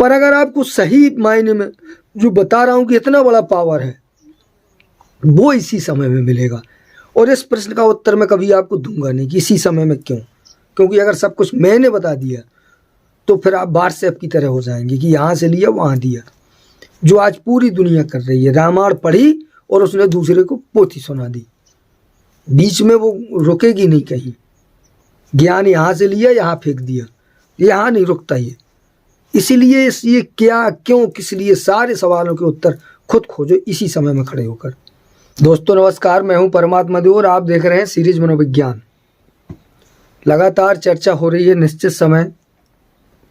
पर अगर आपको सही मायने में जो बता रहा हूं कि इतना बड़ा पावर है, वो इसी समय में मिलेगा। और इस प्रश्न का उत्तर मैं कभी आपको दूंगा नहीं कि इसी समय में क्यों, क्योंकि अगर सब कुछ मैंने बता दिया तो फिर आप व्हाट्सएप की तरह हो जाएंगे कि यहाँ से लिया वहाँ दिया, जो आज पूरी दुनिया कर रही है। रामायण पढ़ी और उसने दूसरे को पोथी सुना दी, बीच में वो रुकेगी नहीं कहीं। ज्ञान यहाँ से लिया यहाँ फेंक दिया, यहाँ नहीं रुकता ये। इसीलिए ये क्या क्यों किस लिए सारे सवालों के उत्तर खुद खोजो इसी समय में खड़े होकर। दोस्तों नमस्कार, मैं हूं परमात्मा देव और आप देख रहे हैं सीरीज मनोविज्ञान। लगातार चर्चा हो रही है निश्चित समय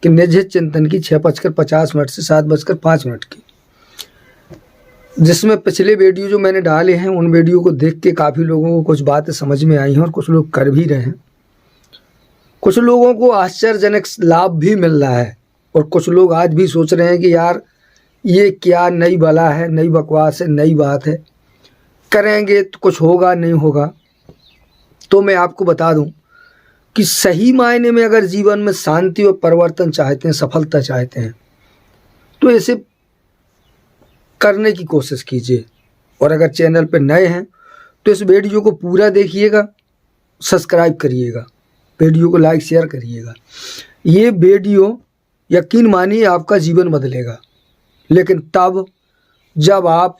कि निश्चित चिंतन की 6:50 से 7:05 की, जिसमें पिछले वीडियो जो मैंने डाले हैं उन वीडियो को देख के काफ़ी लोगों को कुछ बातें समझ में आई हैं और कुछ लोग कर भी रहे हैं। कुछ लोगों को आश्चर्यजनक लाभ भी मिल रहा है और कुछ लोग आज भी सोच रहे हैं कि यार ये क्या नई बला है, नई बकवास है, नई बात है, करेंगे तो कुछ होगा नहीं होगा। तो मैं आपको बता दूं कि सही मायने में अगर जीवन में शांति और परिवर्तन चाहते हैं, सफलता चाहते हैं, तो इसे करने की कोशिश कीजिए। और अगर चैनल पर नए हैं तो इस वीडियो को पूरा देखिएगा, सब्सक्राइब करिएगा, वीडियो को लाइक शेयर करिएगा। ये वीडियो यकीन मानिए आपका जीवन बदलेगा, लेकिन तब जब आप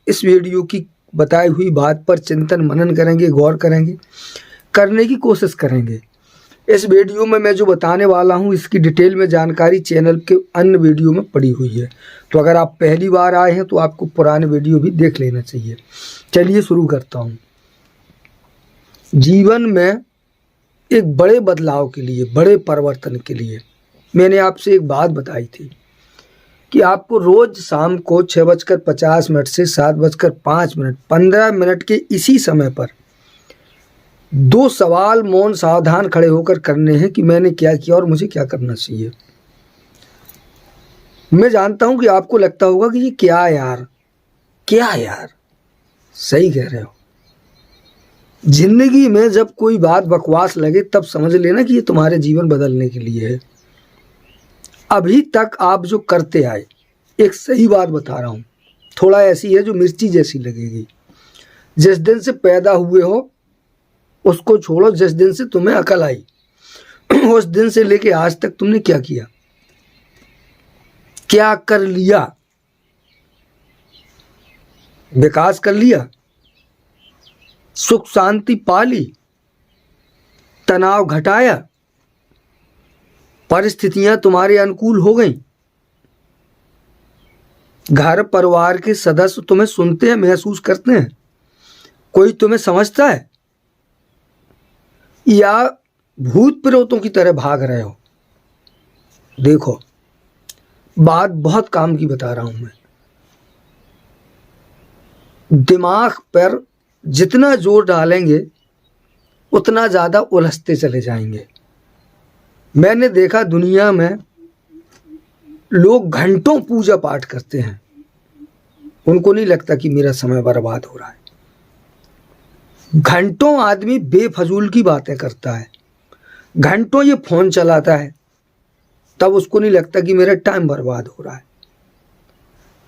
इस वीडियो की बताई हुई बात पर चिंतन मनन करेंगे, गौर करेंगे, करने की कोशिश करेंगे। इस वीडियो में मैं जो बताने वाला हूं इसकी डिटेल में जानकारी चैनल के अन्य वीडियो में पड़ी हुई है, तो अगर आप पहली बार आए हैं तो आपको पुराने वीडियो भी देख लेना चाहिए। चलिए शुरू करता हूं। जीवन में एक बड़े बदलाव के लिए, बड़े परिवर्तन के लिए मैंने आपसे एक बात बताई थी कि आपको रोज शाम को 6:50 से 7:05 15 मिनट के इसी समय पर 2 सवाल मौन सावधान खड़े होकर करने हैं कि मैंने क्या किया और मुझे क्या करना चाहिए। मैं जानता हूं कि आपको लगता होगा कि ये क्या यार, क्या यार, सही कह रहे हो। जिंदगी में जब कोई बात बकवास लगे तब समझ लेना कि ये तुम्हारे जीवन बदलने के लिए है। अभी तक आप जो करते आए, एक सही बात बता रहा हूं, थोड़ा ऐसी है जो मिर्ची जैसी लगेगी। जिस दिन से पैदा हुए हो उसको छोड़ो, जिस दिन से तुम्हें अकल आई उस दिन से लेके आज तक तुमने क्या किया, क्या कर लिया। विकास कर लिया, सुख शांति पा ली, तनाव घटाया, परिस्थितियां तुम्हारे अनुकूल हो गई, घर परिवार के सदस्य तुम्हें सुनते हैं, महसूस करते हैं, कोई तुम्हें समझता है, या भूत प्रेतों की तरह भाग रहे हो। देखो बात बहुत काम की बता रहा हूं मैं। दिमाग पर जितना जोर डालेंगे उतना ज्यादा उलझते चले जाएंगे। मैंने देखा दुनिया में लोग घंटों पूजा पाठ करते हैं, उनको नहीं लगता कि मेरा समय बर्बाद हो रहा है। घंटों आदमी बेफजूल की बातें करता है, घंटों ये फोन चलाता है, तब उसको नहीं लगता कि मेरा टाइम बर्बाद हो रहा है।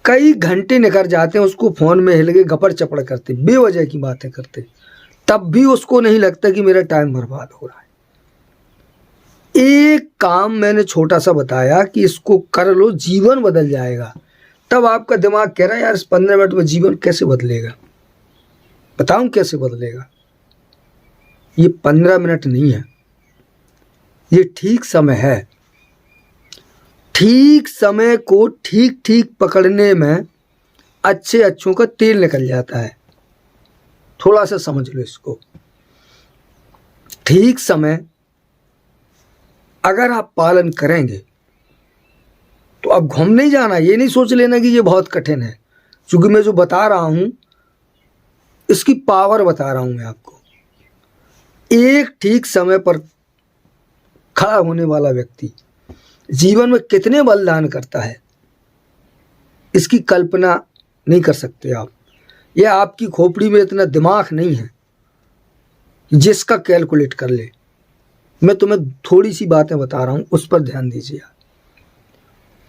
कई घंटे निकल जाते हैं उसको फोन में हिल के गपड़ चपड़ करते, बेवजह की बातें करते, तब भी उसको नहीं लगता कि मेरा टाइम बर्बाद हो रहा है। एक काम मैंने छोटा सा बताया कि इसको कर लो, जीवन बदल जाएगा। तब आपका दिमाग कह रहा है यार इस 15 मिनट में जीवन कैसे बदलेगा। बताऊं कैसे बदलेगा। ये 15 मिनट नहीं है, ये ठीक समय है। ठीक समय को ठीक ठीक पकड़ने में अच्छे अच्छों का तेल निकल जाता है। थोड़ा सा समझ लो इसको। ठीक समय अगर आप पालन करेंगे तो अब घूम नहीं जाना, ये नहीं सोच लेना कि ये बहुत कठिन है, क्योंकि मैं जो बता रहा हूं इसकी पावर बता रहा हूं मैं आपको। एक ठीक समय पर खड़ा होने वाला व्यक्ति जीवन में कितने बलिदान करता है इसकी कल्पना नहीं कर सकते आप। यह आपकी खोपड़ी में इतना दिमाग नहीं है जिसका कैलकुलेट कर ले। मैं तुम्हें थोड़ी सी बातें बता रहा हूं, उस पर ध्यान दीजिए।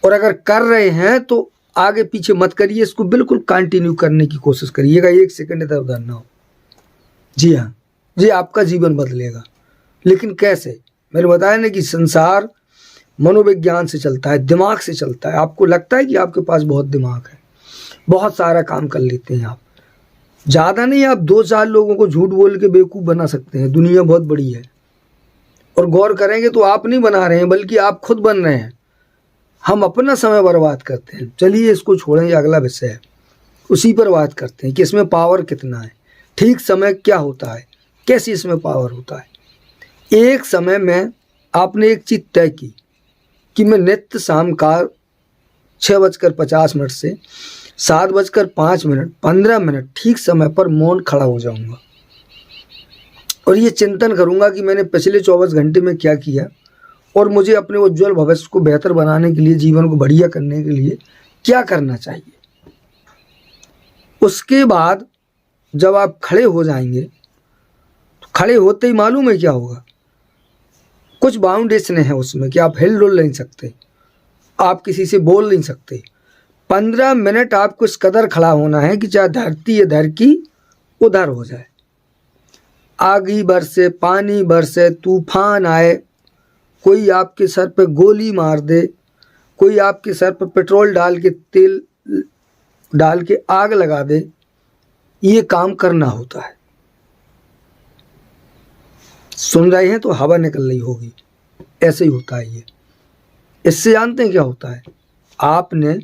और अगर कर रहे हैं तो आगे पीछे मत करिए, इसको बिल्कुल कंटिन्यू करने की कोशिश करिएगा, 1 सेकंड इधर उधर ना हो। जी हाँ, ये आपका जीवन बदलेगा। लेकिन कैसे? मैंने बताया ना कि संसार मनोविज्ञान से चलता है, दिमाग से चलता है। आपको लगता है कि आपके पास बहुत दिमाग है, बहुत सारा काम कर लेते हैं आप, ज़्यादा नहीं, आप 2-4 लोगों को झूठ बोल के बेवकूफ़ बना सकते हैं। दुनिया बहुत बड़ी है, और गौर करेंगे तो आप नहीं बना रहे हैं, बल्कि आप खुद बन रहे हैं। हम अपना समय बर्बाद करते हैं। चलिए इसको छोड़ें, ये अगला विषय है, उसी पर बात करते हैं कि इसमें पावर कितना है, ठीक समय क्या होता है, कैसे इसमें पावर होता है। एक समय में आपने एक चीज़ तय की कि मैं नित्य शाम का 6:50 से 7:05 15 मिनट ठीक समय पर मौन खड़ा हो जाऊंगा और ये चिंतन करूंगा कि मैंने पिछले 24 घंटे में क्या किया और मुझे अपने उज्जवल भविष्य को बेहतर बनाने के लिए, जीवन को बढ़िया करने के लिए क्या करना चाहिए। उसके बाद जब आप खड़े हो जाएंगे तो खड़े होते ही मालूम है क्या होगा, कुछ बाउंडेशन है उसमें कि आप हिल डुल नहीं सकते, आप किसी से बोल नहीं सकते। 15 मिनट आपको इस कदर खड़ा होना है कि चाहे धरती इधर की उधर हो जाए, आगी बरसे, पानी बरसे, तूफान आए, कोई आपके सर पे गोली मार दे, कोई आपके सर पे पेट्रोल डाल के, तेल डाल के आग लगा दे, ये काम करना होता है। सुन रहे हैं तो हवा निकल रही होगी, ऐसे ही होता है ये। इससे जानते हैं क्या होता है, आपने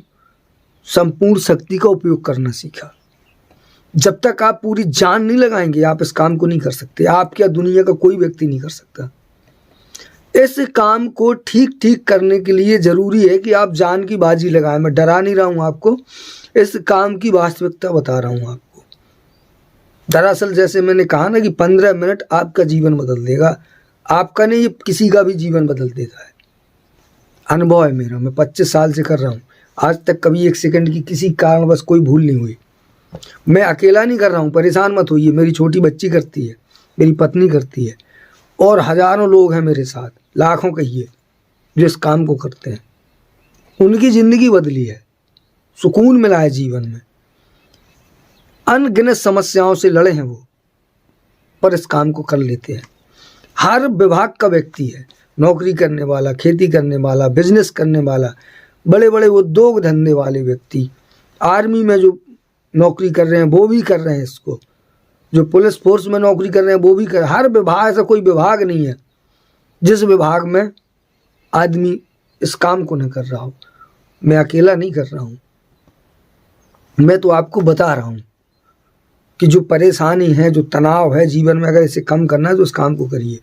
संपूर्ण शक्ति का उपयोग करना सीखा। जब तक आप पूरी जान नहीं लगाएंगे आप इस काम को नहीं कर सकते। आप क्या, दुनिया का कोई व्यक्ति नहीं कर सकता। इस काम को ठीक ठीक करने के लिए जरूरी है कि आप जान की बाजी लगाएं। मैं डरा नहीं रहा हूं आपको, इस काम की वास्तविकता बता रहा हूं आपको। दरअसल जैसे मैंने कहा ना कि 15 मिनट आपका जीवन बदल देगा, आपका नहीं, ये किसी का भी जीवन बदल देता है। अनुभव है मेरा, मैं 25 साल से कर रहा हूँ, आज तक कभी 1 सेकंड की किसी कारणवश कोई भूल नहीं हुई। मैं अकेला नहीं कर रहा हूँ, परेशान मत होइए, मेरी छोटी बच्ची करती है, मेरी पत्नी करती है, और हजारों लोग हैं मेरे साथ, लाखों कहिए, जो इस काम को करते हैं। उनकी ज़िंदगी बदली है, सुकून मिला है जीवन में, अनगिनत समस्याओं से लड़े हैं वो, पर इस काम को कर लेते हैं। हर विभाग का व्यक्ति है, नौकरी करने वाला, खेती करने वाला, बिजनेस करने वाला, बड़े बड़े उद्योग धंधे वाले व्यक्ति, आर्मी में जो नौकरी कर रहे हैं वो भी कर रहे हैं इसको, जो पुलिस फोर्स में नौकरी कर रहे हैं वो भी कर, हर विभाग, ऐसा कोई विभाग नहीं है जिस विभाग में आदमी इस काम को न कर रहा हो। मैं अकेला नहीं कर रहा हूँ, मैं तो आपको बता रहा हूँ कि जो परेशानी है, जो तनाव है जीवन में, अगर इसे कम करना है तो इस काम को करिए।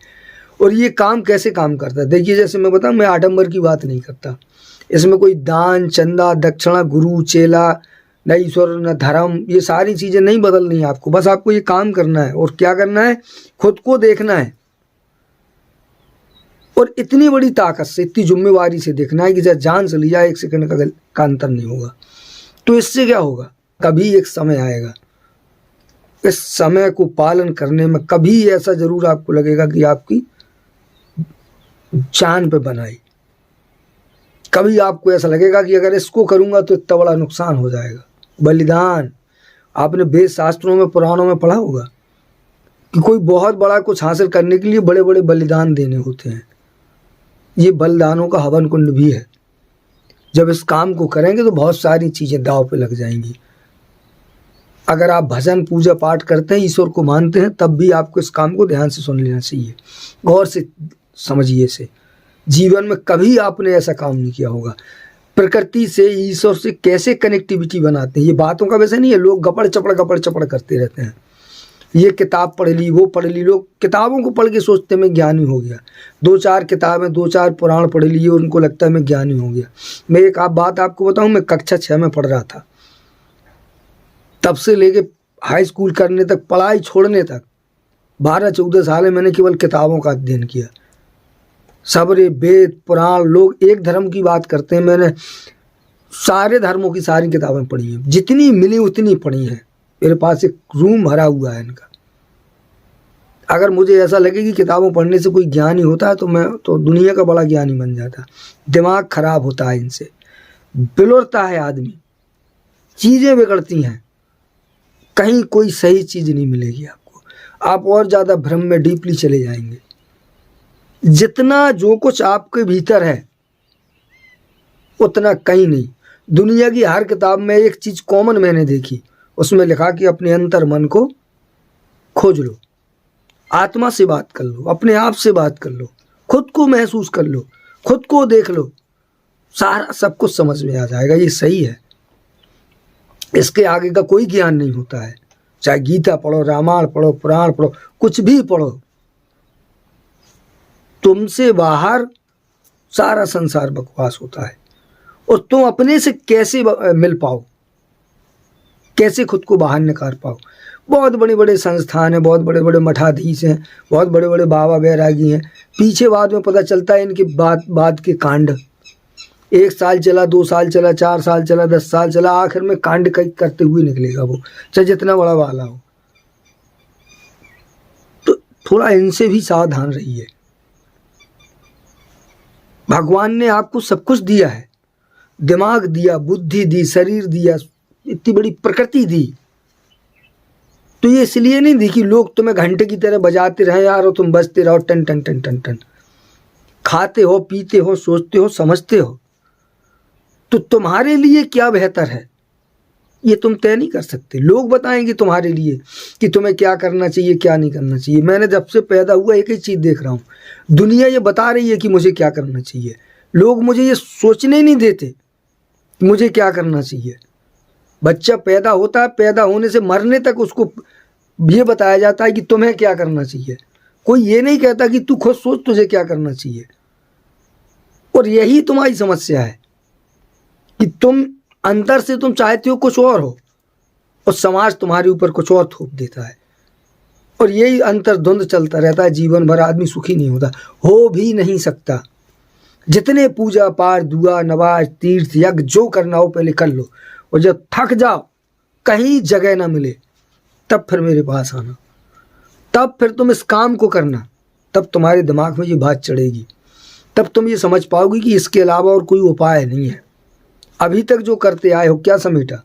और ये काम कैसे काम करता है, देखिए, जैसे मैं बताऊँ, मैं आडंबर की बात नहीं करता, इसमें कोई दान, चंदा, दक्षिणा, गुरु, चेला, न ईश्वर, न धर्म, ये सारी चीज़ें नहीं बदलनी है आपको। बस आपको ये काम करना है, और क्या करना है, खुद को देखना है, और इतनी बड़ी ताकत से, इतनी जिम्मेवारी से देखना है कि जब जान चली जाए 1 सेकंड का अंतर नहीं होगा। तो इससे क्या होगा, कभी एक समय आएगा, इस समय को पालन करने में कभी ऐसा जरूर आपको लगेगा कि आपकी जान पे बनाई, कभी आपको ऐसा लगेगा कि अगर इसको करूंगा तो इतना बड़ा नुकसान हो जाएगा। बलिदान, आपने वेद शास्त्रों में, पुराणों में पढ़ा होगा कि कोई बहुत बड़ा कुछ हासिल करने के लिए बड़े बड़े बलिदान देने होते हैं। ये बलिदानों का हवन कुंड भी है। जब इस काम को करेंगे तो बहुत सारी चीज़ें दांव पे लग जाएंगी। अगर आप भजन, पूजा पाठ करते हैं, ईश्वर को मानते हैं, तब भी आपको इस काम को ध्यान से सुन लेना चाहिए, गौर से समझिए इसे। जीवन में कभी आपने ऐसा काम नहीं किया होगा। प्रकृति से, ईश्वर से कैसे कनेक्टिविटी बनाते हैं, ये बातों का वैसे नहीं है। लोग गपड़ चपड़ करते रहते हैं, ये किताब पढ़ ली, वो पढ़ ली। लोग किताबों को पढ़ के सोचते मैं ज्ञानी हो गया, 2-4 किताबें, 2-4 पुराण पढ़ लिए, उनको लगता है मैं ज्ञानी हो गया। मैं एक बात आपको बताऊं, मैं कक्षा 6 में पढ़ रहा था, तब से लेके हाई स्कूल करने तक, पढ़ाई छोड़ने तक 12-14 साल में मैंने केवल किताबों का अध्ययन किया। सबरे, वेद, पुराण, लोग एक धर्म की बात करते हैं, मैंने सारे धर्मों की सारी किताबें पढ़ी हैं, जितनी मिली उतनी पढ़ी हैं। मेरे पास एक रूम भरा हुआ है इनका। अगर मुझे ऐसा लगे कि किताबों पढ़ने से कोई ज्ञानी होता है तो मैं तो दुनिया का बड़ा ज्ञानी बन जाता। दिमाग खराब होता है इनसे। बिलोरता है आदमी, चीज़ें बिगड़ती हैं, कहीं कोई सही चीज़ नहीं मिलेगी आपको, आप और ज़्यादा भ्रम में डीपली चले जाएंगे। जितना जो कुछ आपके भीतर है उतना कहीं नहीं। दुनिया की हर किताब में एक चीज़ कॉमन मैंने देखी, उसमें लिखा कि अपने अंतर मन को खोज लो, आत्मा से बात कर लो, अपने आप से बात कर लो, खुद को महसूस कर लो, खुद को देख लो, सारा सब कुछ समझ में आ जाएगा। ये सही है, इसके आगे का कोई ज्ञान नहीं होता है। चाहे गीता पढ़ो, रामायण पढ़ो, पुराण पढ़ो, कुछ भी पढ़ो, तुमसे बाहर सारा संसार बकवास होता है। और तुम अपने से कैसे मिल पाओ, कैसे खुद को बाहर निकाल पाओ। बहुत बड़े बड़े संस्थान हैं, बहुत बड़े बड़े मठाधीश हैं, बहुत बड़े बड़े बाबा बैरागी हैं, पीछे बाद में पता चलता है इनकी बात के कांड। 1 साल चला, 2 साल चला, 4 साल चला, 10 साल चला, आखिर में कांड करते हुए निकलेगा वो, चाहे जितना बड़ा वाला हो। तो थोड़ा इनसे भी सावधान रहिए। भगवान ने आपको सब कुछ दिया है, दिमाग दिया, बुद्धि दी, शरीर दिया, इतनी बड़ी प्रकृति दी, तो ये इसलिए नहीं दी कि लोग तुम्हें घंटे की तरह बजाते रहे यार और तुम बजते रहो टन टन टन टन टन। खाते हो, पीते हो, सोचते हो, समझते हो, तो तुम्हारे लिए क्या बेहतर है ये तुम तय नहीं कर सकते। लोग बताएंगे तुम्हारे लिए कि तुम्हें क्या करना चाहिए, क्या नहीं करना चाहिए। मैंने जब से पैदा हुआ एक ही चीज़ देख रहा हूँ, दुनिया ये बता रही है कि मुझे क्या करना चाहिए, लोग मुझे ये सोचने नहीं देते कि मुझे क्या करना चाहिए। बच्चा पैदा होता है, पैदा होने से मरने तक उसको ये बताया जाता है कि तुम्हें क्या करना चाहिए। कोई ये नहीं कहता कि तू खुद सोच तुझे क्या करना चाहिए। और यही तुम्हारी समस्या है कि तुम अंदर से तुम चाहते हो कुछ और हो और समाज तुम्हारे ऊपर कुछ और थोप देता है, और यही अंतर्द्वंद चलता रहता है। जीवन भर आदमी सुखी नहीं होता, हो भी नहीं सकता। जितने पूजा पाठ, दुआ, नमाज, तीर्थ, यज्ञ जो करना हो पहले कर लो, और जब थक जाओ, कहीं जगह ना मिले, तब फिर मेरे पास आना, तब फिर तुम इस काम को करना, तब तुम्हारे दिमाग में ये बात चढ़ेगी, तब तुम ये समझ पाओगे कि इसके अलावा और कोई उपाय नहीं है। अभी तक जो करते आए हो क्या समेटा,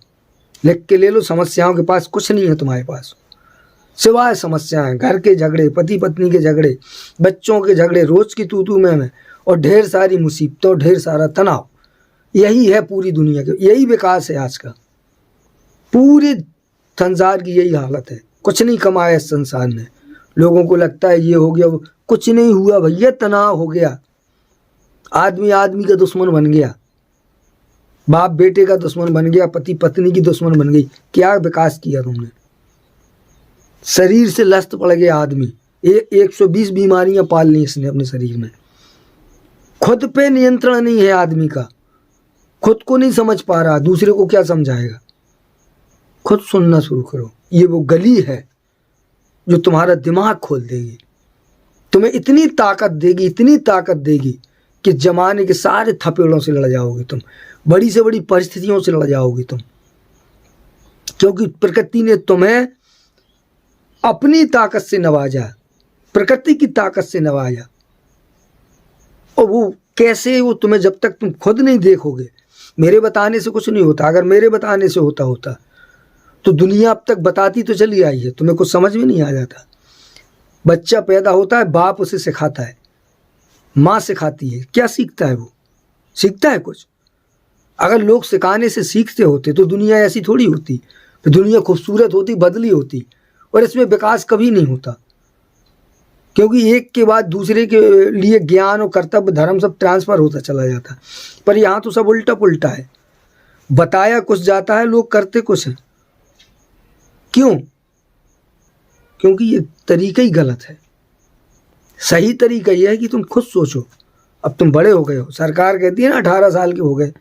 लिख के ले लो। समस्याओं के पास कुछ नहीं है तुम्हारे पास, सिवाय समस्याएं, घर के झगड़े, पति पत्नी के झगड़े, बच्चों के झगड़े, रोज की तू में और ढेर सारी मुसीबतों, ढेर सारा तनाव। यही है पूरी दुनिया के, यही विकास है आज का, पूरे संसार की यही हालत है। कुछ नहीं कमाया इस संसार ने, लोगों को लगता है ये हो गया, वो कुछ नहीं हुआ भैया। तनाव हो गया, आदमी आदमी का दुश्मन बन गया, बाप बेटे का दुश्मन बन गया, पति पत्नी की दुश्मन बन गई। क्या विकास किया तुमने? शरीर से लस्त पड़ गया आदमी, 120 बीमारियां पाल ली इसने अपने शरीर में। खुद पे नियंत्रण नहीं है आदमी का, खुद को नहीं समझ पा रहा, दूसरे को क्या समझाएगा। खुद सुनना शुरू करो। ये वो गली है जो तुम्हारा दिमाग खोल देगी, तुम्हें इतनी ताकत देगी, इतनी ताकत देगी कि जमाने के सारे थपेड़ों से लड़ जाओगे तुम, बड़ी से बड़ी परिस्थितियों से लड़ जाओगे तुम, क्योंकि प्रकृति ने तुम्हें अपनी ताकत से नवाजा, प्रकृति की ताकत से नवाजा। और वो कैसे, वो तुम्हें जब तक तुम खुद नहीं देखोगे, मेरे बताने से कुछ नहीं होता। अगर मेरे बताने से होता तो दुनिया अब तक बताती तो चली आई है, तुम्हें कुछ समझ में नहीं आ जाता। बच्चा पैदा होता है, बाप उसे सिखाता है, माँ सिखाती है, क्या सीखता है वो? सीखता है कुछ? अगर लोग सिखाने से सीखते होते तो दुनिया ऐसी थोड़ी होती, तो दुनिया खूबसूरत होती, बदली होती, और इसमें विकास कभी नहीं होता, क्योंकि एक के बाद दूसरे के लिए ज्ञान और कर्तव्य धर्म सब ट्रांसफ़र होता चला जाता। पर यहाँ तो सब उल्टा पुल्टा है, बताया कुछ जाता है, लोग करते कुछ है। क्यों? क्योंकि ये तरीका ही गलत है। सही तरीका यह है कि तुम खुद सोचो। अब तुम बड़े हो गए हो, सरकार कहती है ना 18 साल के हो गए,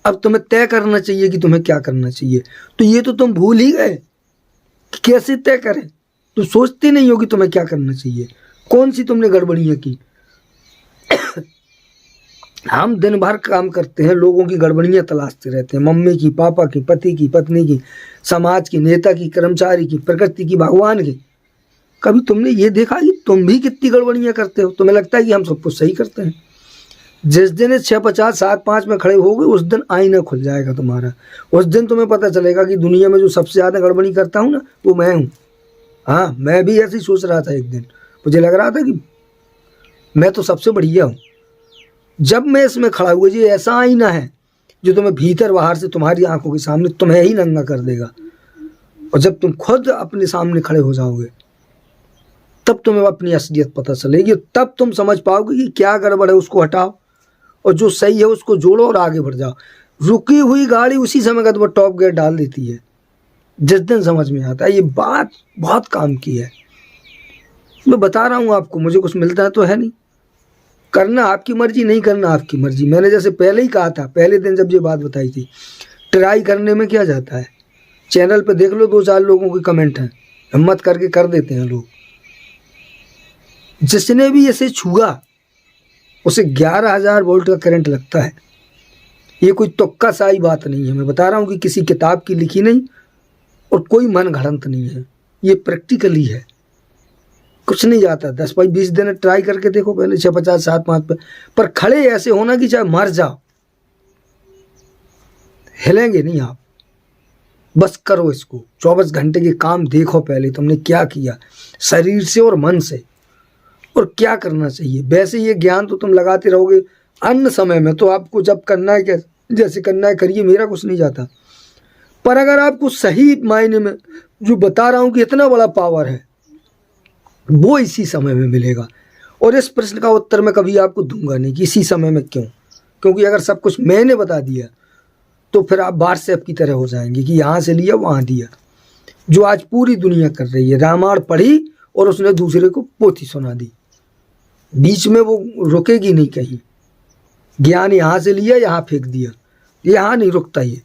अब तुम्हें तय करना चाहिए कि तुम्हें क्या करना चाहिए। तो ये तो तुम भूल ही गए कि कैसे तय करें। तो सोचते नहीं हो कि तुम्हें क्या करना चाहिए, कौन सी तुमने गड़बड़ियाँ की। हम दिन भर काम करते हैं, लोगों की गड़बड़ियाँ तलाशते रहते हैं, मम्मी की, पापा की, पति की, पत्नी की, समाज की, नेता की, कर्मचारी की, प्रकृति की, भगवान की। कभी तुमने ये देखा कि तुम भी कितनी गड़बड़ियाँ करते हो? तुम्हें लगता है कि हम सब कुछ सही करते हैं। जिस दिन इस 650 7-5 में खड़े होगे उस दिन आईना खुल जाएगा तुम्हारा। उस दिन तुम्हें पता चलेगा कि दुनिया में जो सबसे ज़्यादा गड़बड़ी करता हूँ ना वो मैं हूँ। हाँ, मैं भी ऐसे ही सोच रहा था एक दिन, मुझे लग रहा था कि मैं तो सबसे बढ़िया हूँ। जब मैं इसमें खड़ा हुआ, ये ऐसा आईना है जो तुम्हें भीतर बाहर से तुम्हारी आंखों के सामने तुम्हें ही नंगा कर देगा। और जब तुम खुद अपने सामने खड़े हो जाओगे तब तुम्हें अपनी असलियत पता चलेगी, तब तुम समझ पाओगे कि क्या गड़बड़ है उसको हटाओ और जो सही है उसको जोड़ो और आगे बढ़ जाओ। रुकी हुई गाड़ी उसी समय का तुम्हें टॉप गियर डाल देती है जिस दिन समझ में आता है। ये बात बहुत काम की है, मैं बता रहा हूँ आपको। मुझे कुछ मिलता है तो है नहीं, करना आपकी मर्जी, नहीं करना आपकी मर्जी। मैंने जैसे पहले ही कहा था, पहले दिन जब ये बात बताई थी, ट्राई करने में क्या जाता है। चैनल पे देख लो 2-4 लोगों के कमेंट हैं, हिम्मत करके कर देते हैं लोग। जिसने भी इसे छुआ उसे 11,000 वोल्ट का करंट लगता है। ये कोई तुक्का साई बात नहीं है, मैं बता रहा हूँ कि किसी किताब की लिखी नहीं और कोई मन घड़ंत नहीं है, ये प्रैक्टिकली है। कुछ नहीं जाता, 10-20 दिन ट्राई करके देखो पहले 650 7-5 पर खड़े ऐसे होना कि चाहे मर जाओ, हिलेंगे नहीं आप। बस करो इसको, 24 घंटे के काम देखो पहले तुमने क्या किया शरीर से और मन से और क्या करना चाहिए। वैसे ये ज्ञान तो तुम लगाते रहोगे अन्य समय में, तो आपको जब करना है क्या जैसे करना है करिए, मेरा कुछ नहीं जाता। पर अगर आपको सही मायने में जो बता रहा हूँ कि इतना बड़ा पावर है वो इसी समय में मिलेगा। और इस प्रश्न का उत्तर मैं कभी आपको दूंगा नहीं कि इसी समय में क्यों, क्योंकि अगर सब कुछ मैंने बता दिया तो फिर आप व्हाट्सएप की तरह हो जाएंगे कि यहाँ से लिया वहाँ दिया, जो आज पूरी दुनिया कर रही है। रामायण पढ़ी और उसने दूसरे को पोथी सुना दी, बीच में वो रुकेगी नहीं कहीं। ज्ञान यहाँ से लिया यहाँ फेंक दिया, यहाँ नहीं रुकता ये।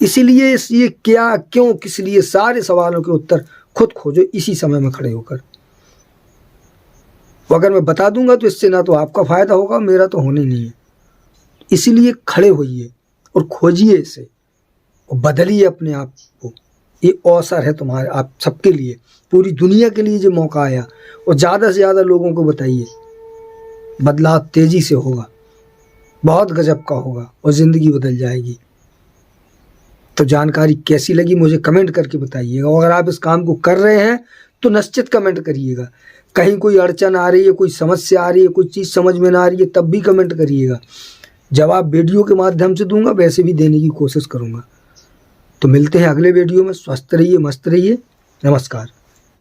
इसीलिए ये क्या क्यों किस लिए सारे सवालों के उत्तर खुद खोजो इसी समय में खड़े होकर। अगर मैं बता दूंगा तो इससे ना तो आपका फायदा होगा, मेरा तो होने नहीं है। इसीलिए खड़े होइए और खोजिए इसे और बदलिए अपने आप को। ये अवसर है तुम्हारे आप सबके लिए, पूरी दुनिया के लिए जो मौका आया। और ज़्यादा से ज़्यादा लोगों को बताइए, बदलाव तेज़ी से होगा, बहुत गजब का होगा और ज़िंदगी बदल जाएगी। तो जानकारी कैसी लगी मुझे कमेंट करके बताइएगा। और अगर आप इस काम को कर रहे हैं तो निश्चित कमेंट करिएगा। कहीं कोई अड़चन आ रही है, कोई समस्या आ रही है, कोई चीज़ समझ में ना आ रही है, तब भी कमेंट करिएगा। जवाब वीडियो के माध्यम से दूंगा, वैसे भी देने की कोशिश करूंगा। तो मिलते हैं अगले वीडियो में। स्वस्थ रहिए, मस्त रहिए, नमस्कार।